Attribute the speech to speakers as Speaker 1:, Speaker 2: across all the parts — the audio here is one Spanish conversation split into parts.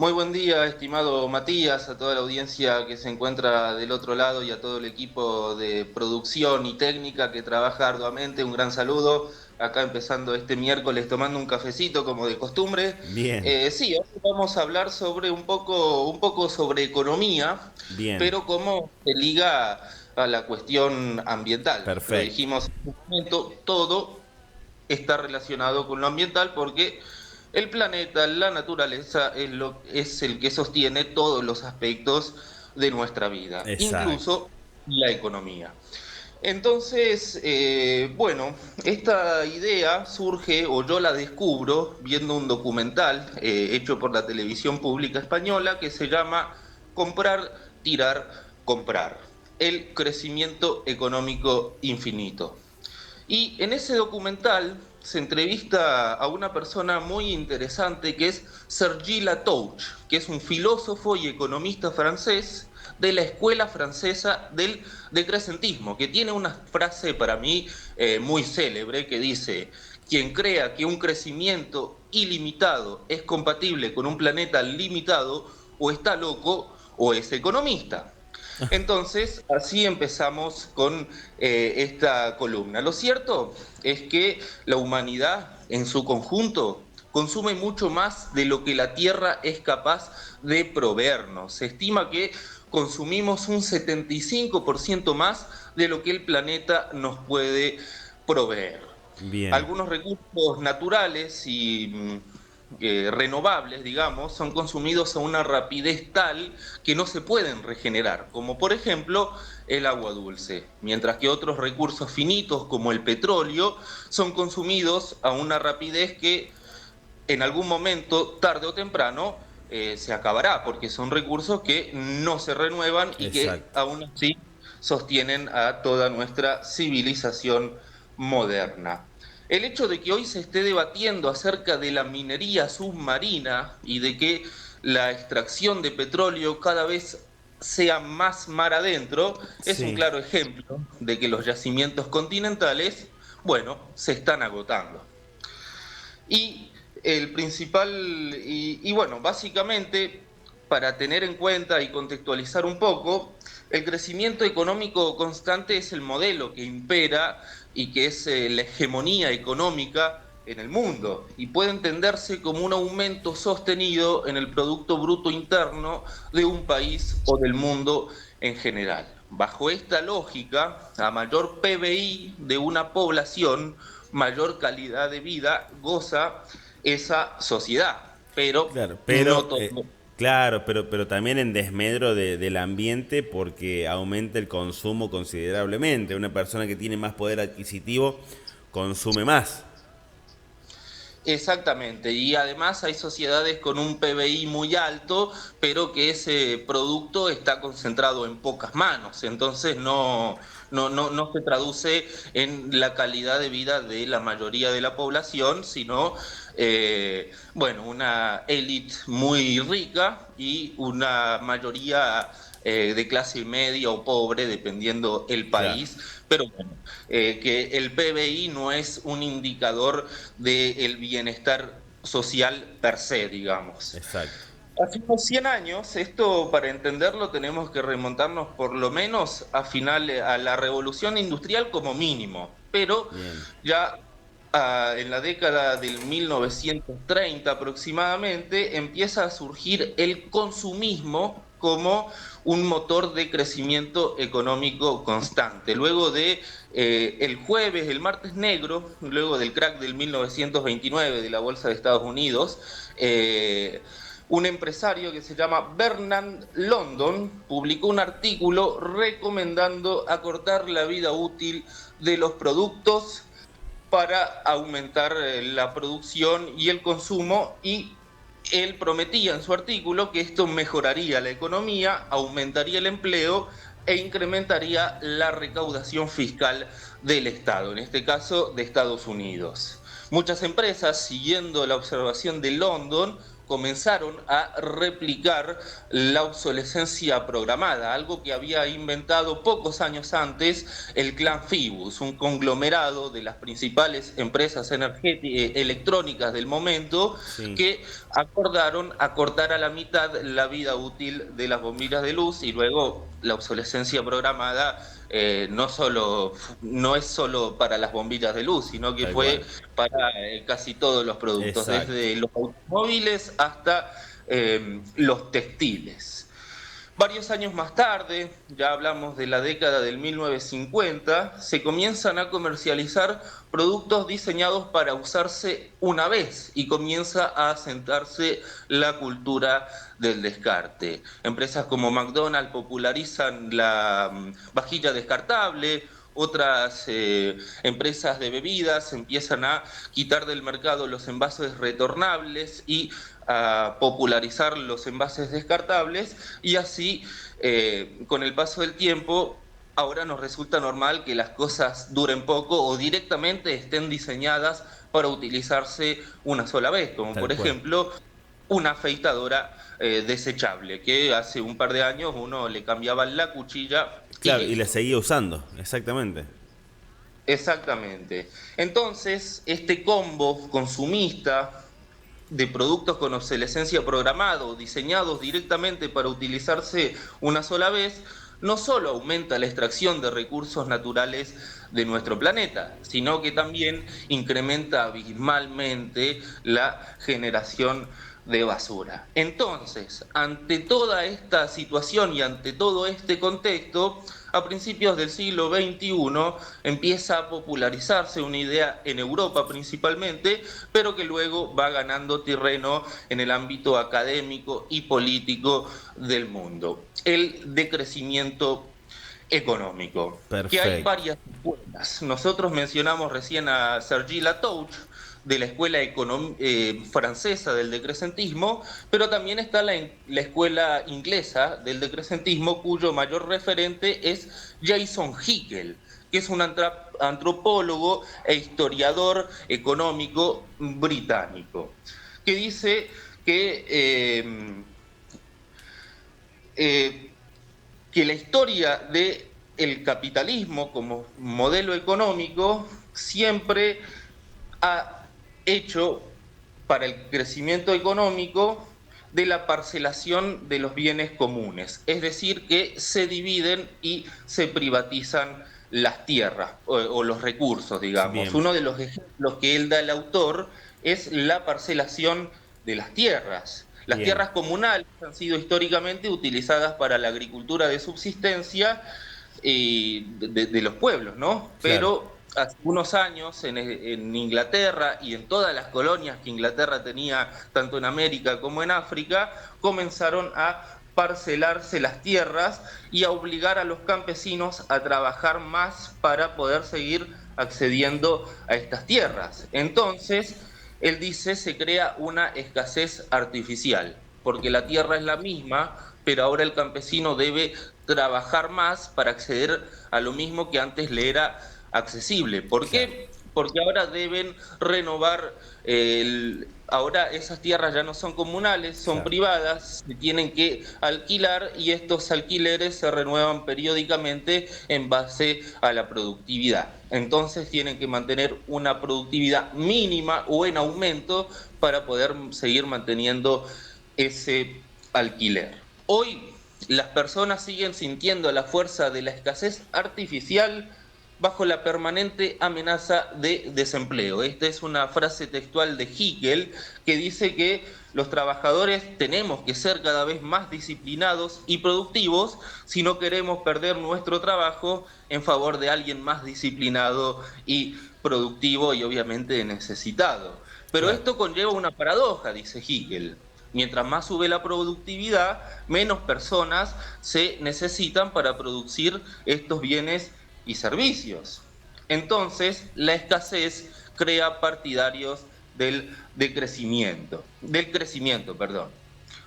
Speaker 1: Muy buen día, estimado Matías, a toda la audiencia que se encuentra del otro lado y a todo el equipo de producción y técnica que trabaja arduamente. Un gran saludo. Acá empezando este miércoles tomando un cafecito como de costumbre.
Speaker 2: Bien,
Speaker 1: Sí, hoy vamos a hablar sobre un poco sobre economía,
Speaker 2: bien,
Speaker 1: pero cómo se liga a la cuestión ambiental. Lo
Speaker 2: perfecto.
Speaker 1: dijimos en un momento, todo está relacionado con lo ambiental porque el planeta, la naturaleza, es el que sostiene todos los aspectos de nuestra vida,
Speaker 2: Exacto.
Speaker 1: incluso la economía. Entonces, bueno, esta idea surge o yo la descubro viendo un documental hecho por la televisión pública española que se llama Comprar, tirar, comprar. El crecimiento económico infinito. Y en ese documental se entrevista a una persona muy interesante que es Sergi Latouche, que es un filósofo y economista francés de la escuela francesa del decrecentismo, que tiene una frase para mí muy célebre que dice: quien crea que un crecimiento ilimitado es compatible con un planeta limitado, o está loco o es economista. Entonces, así empezamos con esta columna. Lo cierto es que la humanidad en su conjunto consume mucho más de lo que la Tierra es capaz de proveernos. Se estima que consumimos un 75% más de lo que el planeta nos puede proveer.
Speaker 2: Bien,
Speaker 1: Algunos recursos naturales y renovables, digamos, son consumidos a una rapidez tal que no se pueden regenerar, como por ejemplo el agua dulce, mientras que otros recursos finitos como el petróleo son consumidos a una rapidez que en algún momento, tarde o temprano, se acabará, porque son recursos que no se renuevan y que
Speaker 2: exacto.
Speaker 1: aún así sostienen a toda nuestra civilización moderna. El hecho de que hoy se esté debatiendo acerca de la minería submarina y de que la extracción de petróleo cada vez sea más mar adentro es un
Speaker 2: Sí,
Speaker 1: claro ejemplo de que los yacimientos continentales, bueno, se están agotando. Y el principal, bueno, básicamente, para tener en cuenta y contextualizar un poco, el crecimiento económico constante es el modelo que impera y que es la hegemonía económica en el mundo y puede entenderse como un aumento sostenido en el Producto Bruto Interno de un país o del mundo en general. Bajo esta lógica, a mayor PBI de una población, mayor calidad de vida goza esa sociedad, pero
Speaker 2: claro,
Speaker 1: no
Speaker 2: pero
Speaker 1: todo.
Speaker 2: claro, pero también en desmedro del ambiente porque aumenta el consumo considerablemente. Una persona que tiene más poder adquisitivo consume más.
Speaker 1: Exactamente, y además hay sociedades con un PBI muy alto, pero que ese producto está concentrado en pocas manos, entonces no se traduce en la calidad de vida de la mayoría de la población, sino, bueno, una élite muy rica y una mayoría de clase media o pobre, dependiendo el
Speaker 2: Claro,
Speaker 1: país, pero bueno, que el PBI no es un indicador del bienestar social per se, digamos.
Speaker 2: exacto.
Speaker 1: Hace unos 100 años, esto para entenderlo tenemos que remontarnos por lo menos a la revolución industrial como mínimo, pero
Speaker 2: Bien,
Speaker 1: ya en la década del 1930 aproximadamente empieza a surgir el consumismo como un motor de crecimiento económico constante. Luego de el jueves, el martes negro, luego del crack del 1929 de la Bolsa de Estados Unidos, un empresario que se llama Bernard London publicó un artículo recomendando acortar la vida útil de los productos para aumentar la producción y el consumo, y él prometía en su artículo que esto mejoraría la economía, aumentaría el empleo e incrementaría la recaudación fiscal del Estado, en este caso de Estados Unidos. Muchas empresas, siguiendo la observación de London, comenzaron a replicar la obsolescencia programada, algo que había inventado pocos años antes el clan Phoebus, un conglomerado de las principales empresas electrónicas del momento,
Speaker 2: Sí,
Speaker 1: que acordaron acortar a la mitad la vida útil de las bombillas de luz, y luego la obsolescencia programada no es solo para las bombillas de luz, sino que
Speaker 2: tal
Speaker 1: fue
Speaker 2: cual.
Speaker 1: para casi todos los productos,
Speaker 2: Exacto.
Speaker 1: desde los automóviles hasta los textiles. Varios años más tarde, ya hablamos de la década del 1950, se comienzan a comercializar productos diseñados para usarse una vez y comienza a asentarse la cultura del descarte. Empresas como McDonald's popularizan la vajilla descartable. Otras empresas de bebidas empiezan a quitar del mercado los envases retornables y a popularizar los envases descartables, y así, con el paso del tiempo, ahora nos resulta normal que las cosas duren poco o directamente estén diseñadas para utilizarse una sola vez, como
Speaker 2: Tal
Speaker 1: por
Speaker 2: cual.
Speaker 1: ejemplo una afeitadora desechable, que hace un par de años uno le cambiaba la cuchilla y
Speaker 2: Claro, y la
Speaker 1: listo.
Speaker 2: seguía usando, exactamente.
Speaker 1: Exactamente. Entonces, este combo consumista de productos con obsolescencia programada, diseñados directamente para utilizarse una sola vez, no solo aumenta la extracción de recursos naturales de nuestro planeta, sino que también incrementa abismalmente la generación de basura. Entonces, ante toda esta situación y ante todo este contexto, a principios del siglo XXI empieza a popularizarse una idea en Europa principalmente, pero que luego va ganando terreno en el ámbito académico y político del mundo: el decrecimiento económico, que hay
Speaker 2: Perfecto.
Speaker 1: varias escuelas. Nosotros mencionamos recién a Sergi Latouche, de la escuela francesa del decrecentismo, pero también está la escuela inglesa del decrecentismo, cuyo mayor referente es Jason Hickel, que es un antropólogo e historiador económico británico, que dice que eh, que la historia del capitalismo como modelo económico siempre ha hecho, para el crecimiento económico, de la parcelación de los bienes comunes, es decir, que se dividen y se privatizan las tierras o los recursos, digamos.
Speaker 2: Bien,
Speaker 1: Uno de los ejemplos que él da, el autor, es la parcelación de las tierras. Las
Speaker 2: bien,
Speaker 1: tierras comunales han sido históricamente utilizadas para la agricultura de subsistencia de los pueblos, ¿no?
Speaker 2: claro.
Speaker 1: Pero hace unos años en Inglaterra y en todas las colonias que Inglaterra tenía, tanto en América como en África, comenzaron a parcelarse las tierras y a obligar a los campesinos a trabajar más para poder seguir accediendo a estas tierras. Entonces, él dice, se crea una escasez artificial, porque la tierra es la misma, pero ahora el campesino debe trabajar más para acceder a lo mismo que antes le era accesible. ¿Por
Speaker 2: Claro.
Speaker 1: qué? Porque ahora deben renovar, ahora esas tierras ya no son comunales, son
Speaker 2: Claro.
Speaker 1: privadas, se tienen que alquilar, y estos alquileres se renuevan periódicamente en base a la productividad. Entonces tienen que mantener una productividad mínima o en aumento para poder seguir manteniendo ese alquiler. Hoy las personas siguen sintiendo la fuerza de la escasez artificial bajo la permanente amenaza de desempleo. Esta es una frase textual de Hickel, que dice que los trabajadores tenemos que ser cada vez más disciplinados y productivos si no queremos perder nuestro trabajo en favor de alguien más disciplinado y productivo y obviamente necesitado. Pero
Speaker 2: Claro.
Speaker 1: esto conlleva una paradoja, dice Hickel. Mientras más sube la productividad, menos personas se necesitan para producir estos bienes y servicios. Entonces, la escasez crea partidarios del crecimiento, perdón.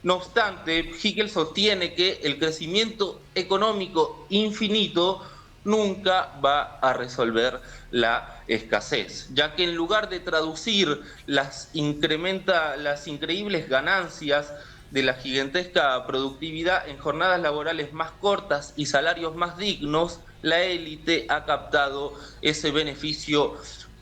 Speaker 1: No obstante, Hegel sostiene que el crecimiento económico infinito nunca va a resolver la escasez, ya que en lugar de traducir las increíbles ganancias de la gigantesca productividad en jornadas laborales más cortas y salarios más dignos, la élite ha captado ese beneficio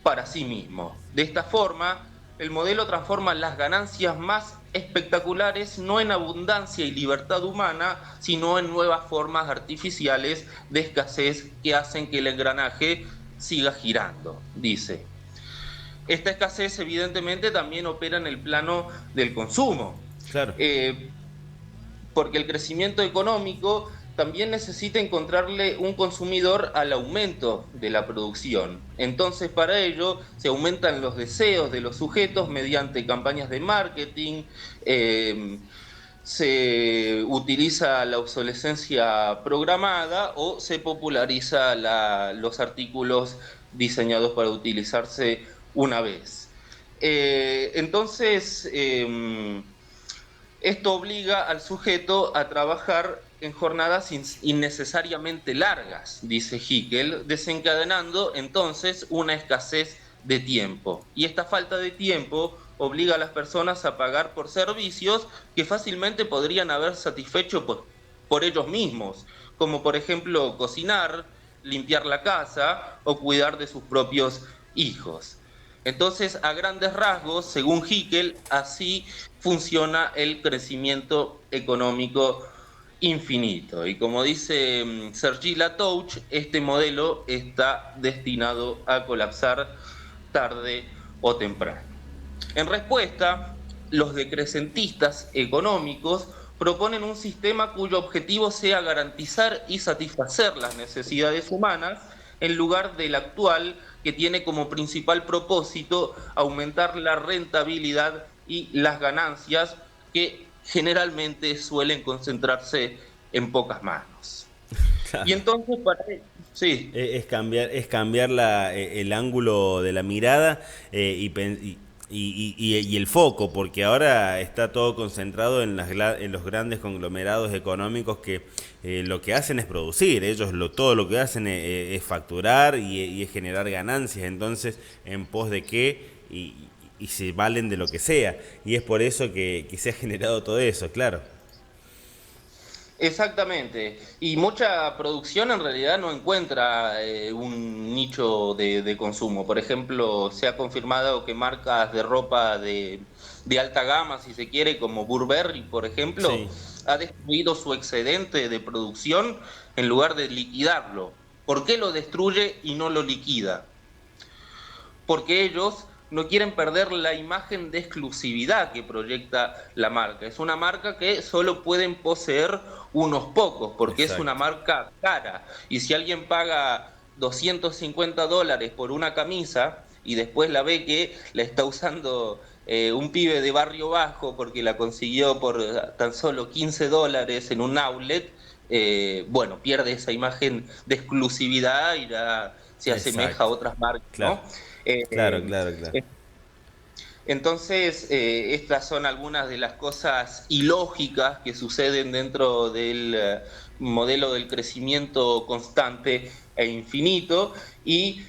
Speaker 1: para sí mismo. De esta forma, el modelo transforma las ganancias más espectaculares no en abundancia y libertad humana, sino en nuevas formas artificiales de escasez que hacen que el engranaje siga girando, dice. Esta escasez evidentemente también opera en el plano del consumo,
Speaker 2: Claro.
Speaker 1: eh, porque el crecimiento económico también necesita encontrarle un consumidor al aumento de la producción. Entonces, para ello, se aumentan los deseos de los sujetos mediante campañas de marketing, eh, se utiliza la obsolescencia programada o se populariza los artículos diseñados para utilizarse una vez. Entonces, esto obliga al sujeto a trabajar en jornadas innecesariamente largas, dice Hickel, desencadenando entonces una escasez de tiempo. Y esta falta de tiempo obliga a las personas a pagar por servicios que fácilmente podrían haber satisfecho por ellos mismos, como por ejemplo cocinar, limpiar la casa o cuidar de sus propios hijos. Entonces, a grandes rasgos, según Hickel, así funciona el crecimiento económico infinito. Y como dice Sergi Latouche, este modelo está destinado a colapsar tarde o temprano. En respuesta, los decrecentistas económicos proponen un sistema cuyo objetivo sea garantizar y satisfacer las necesidades humanas en lugar del actual, que tiene como principal propósito aumentar la rentabilidad y las ganancias, que generalmente suelen concentrarse en pocas manos. Y
Speaker 2: Claro.
Speaker 1: entonces, sí,
Speaker 2: Es cambiar el ángulo de la mirada y el foco, porque ahora está todo concentrado en, en los grandes conglomerados económicos que lo que hacen es producir. Ellos todo lo que hacen es facturar y es generar ganancias. Entonces, ¿en pos de qué? Y se valen de lo que sea. Y es por eso que se ha generado todo eso, claro.
Speaker 1: exactamente. Y mucha producción en realidad no encuentra un nicho de consumo. Por ejemplo, se ha confirmado que marcas de ropa de alta gama, si se quiere, como Burberry, por ejemplo,
Speaker 2: Sí,
Speaker 1: ha destruido su excedente de producción en lugar de liquidarlo. ¿Por qué lo destruye y no lo liquida? Porque ellos no quieren perder la imagen de exclusividad que proyecta la marca. Es una marca que solo pueden poseer unos pocos, porque es una
Speaker 2: exacto.
Speaker 1: marca cara. Y si alguien paga $250 por una camisa y después la ve que la está usando un pibe de barrio bajo porque la consiguió por tan solo $15 en un outlet, bueno, pierde esa imagen de exclusividad y ya se asemeja a
Speaker 2: Exacto.
Speaker 1: otras marcas,
Speaker 2: Claro,
Speaker 1: ¿no?
Speaker 2: claro,
Speaker 1: Eh,
Speaker 2: claro, claro.
Speaker 1: entonces, estas son algunas de las cosas ilógicas que suceden dentro del modelo del crecimiento constante e infinito. Y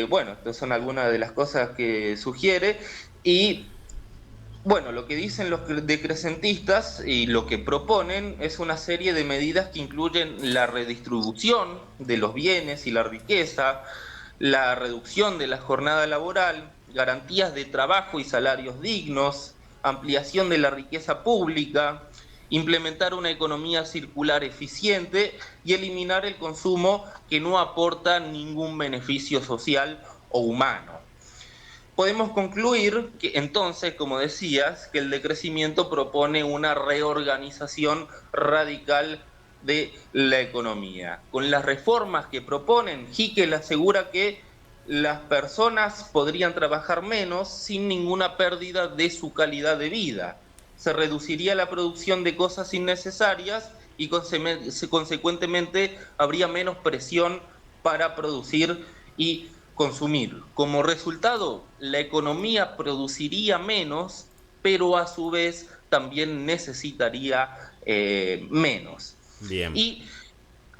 Speaker 1: bueno, estas son algunas de las cosas que sugiere. Y bueno, lo que dicen los decrecentistas y lo que proponen es una serie de medidas que incluyen la redistribución de los bienes y la riqueza, la reducción de la jornada laboral, garantías de trabajo y salarios dignos, ampliación de la riqueza pública, implementar una economía circular eficiente y eliminar el consumo que no aporta ningún beneficio social o humano. Podemos concluir que entonces, como decías, que el decrecimiento propone una reorganización radical de la economía. Con las reformas que proponen, Hickel asegura que las personas podrían trabajar menos sin ninguna pérdida de su calidad de vida. Se reduciría la producción de cosas innecesarias y consecuentemente habría menos presión para producir y consumir. Como resultado, la economía produciría menos, pero a su vez también necesitaría menos.
Speaker 2: Bien.
Speaker 1: Y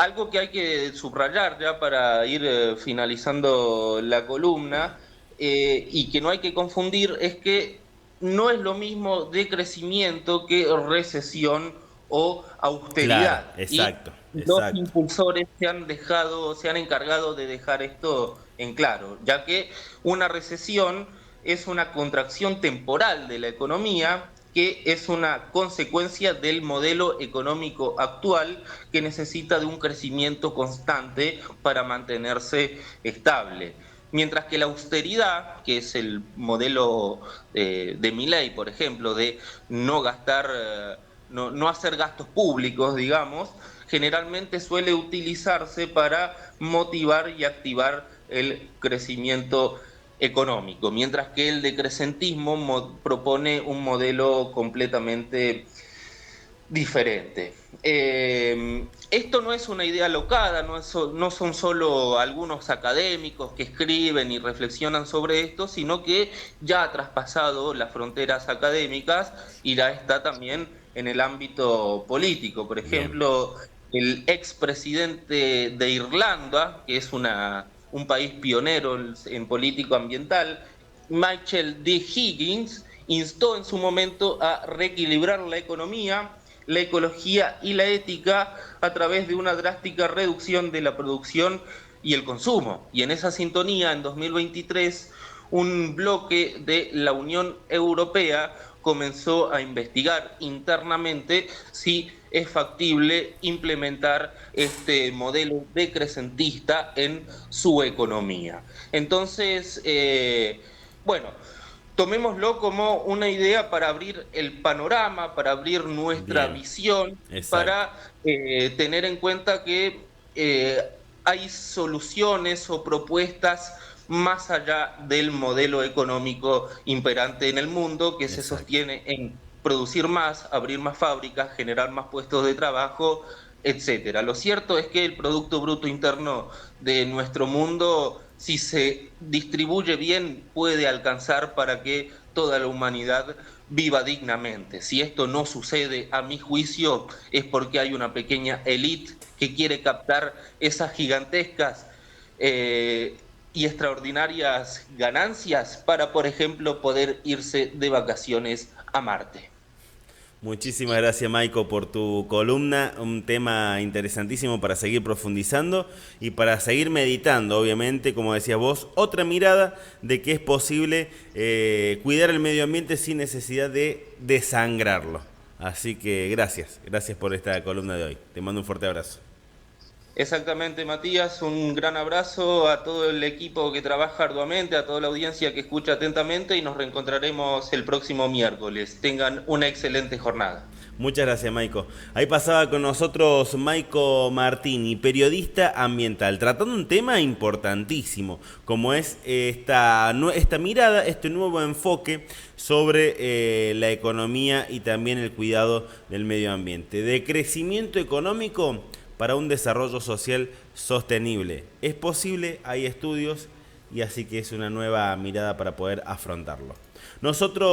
Speaker 1: Algo que hay que subrayar ya para ir finalizando la columna y que no hay que confundir es que no es lo mismo decrecimiento que recesión o
Speaker 2: Claro,
Speaker 1: austeridad. Y
Speaker 2: exacto,
Speaker 1: los
Speaker 2: exacto.
Speaker 1: impulsores se han encargado de dejar esto en claro, ya que una recesión es una contracción temporal de la economía que es una consecuencia del modelo económico actual que necesita de un crecimiento constante para mantenerse estable. Mientras que la austeridad, que es el modelo de Milei, por ejemplo, de no gastar, no hacer gastos públicos, digamos, generalmente suele utilizarse para motivar y activar el crecimiento económico, mientras que el decrecentismo propone un modelo completamente diferente. Esto no es una idea locada, no son solo algunos académicos que escriben y reflexionan sobre esto, sino que ya ha traspasado las fronteras académicas y ya está también en el ámbito político. Por
Speaker 2: Bien,
Speaker 1: ejemplo, el expresidente de Irlanda, que es un país pionero en político ambiental, Michael D. Higgins, instó en su momento a reequilibrar la economía, la ecología y la ética a través de una drástica reducción de la producción y el consumo. Y en esa sintonía, en 2023, un bloque de la Unión Europea comenzó a investigar internamente si es factible implementar este modelo decrecentista en su economía. Entonces, bueno, tomémoslo como una idea para abrir el panorama, para abrir nuestra
Speaker 2: bien,
Speaker 1: visión y
Speaker 2: exacto.
Speaker 1: para tener en cuenta que hay soluciones o propuestas más allá del modelo económico imperante en el mundo que se
Speaker 2: Exacto.
Speaker 1: sostiene en producir más, abrir más fábricas, generar más puestos de trabajo, etcétera. Lo cierto es que el Producto Bruto Interno de nuestro mundo, si se distribuye bien, puede alcanzar para que toda la humanidad viva dignamente. Si esto no sucede, a mi juicio, es porque hay una pequeña élite que quiere captar esas gigantescas y extraordinarias ganancias para, por ejemplo, poder irse de vacaciones a Marte.
Speaker 2: Muchísimas gracias, Maiko, por tu columna. Un tema interesantísimo para seguir profundizando y para seguir meditando, obviamente, como decías vos, otra mirada de que es posible cuidar el medio ambiente sin necesidad de desangrarlo. Así que gracias por esta columna de hoy. Te mando un fuerte abrazo.
Speaker 1: Exactamente, Matías, un gran abrazo a todo el equipo que trabaja arduamente, a toda la audiencia que escucha atentamente y nos reencontraremos el próximo miércoles. Tengan una excelente jornada.
Speaker 2: Muchas gracias, Maiko. Ahí pasaba con nosotros Maiko Martini, periodista ambiental, tratando un tema importantísimo, como es esta mirada, este nuevo enfoque sobre la economía y también el cuidado del medio ambiente. De crecimiento económico para un desarrollo social sostenible. ¿Es posible? Hay estudios y así que es una nueva mirada para poder afrontarlo. Nosotros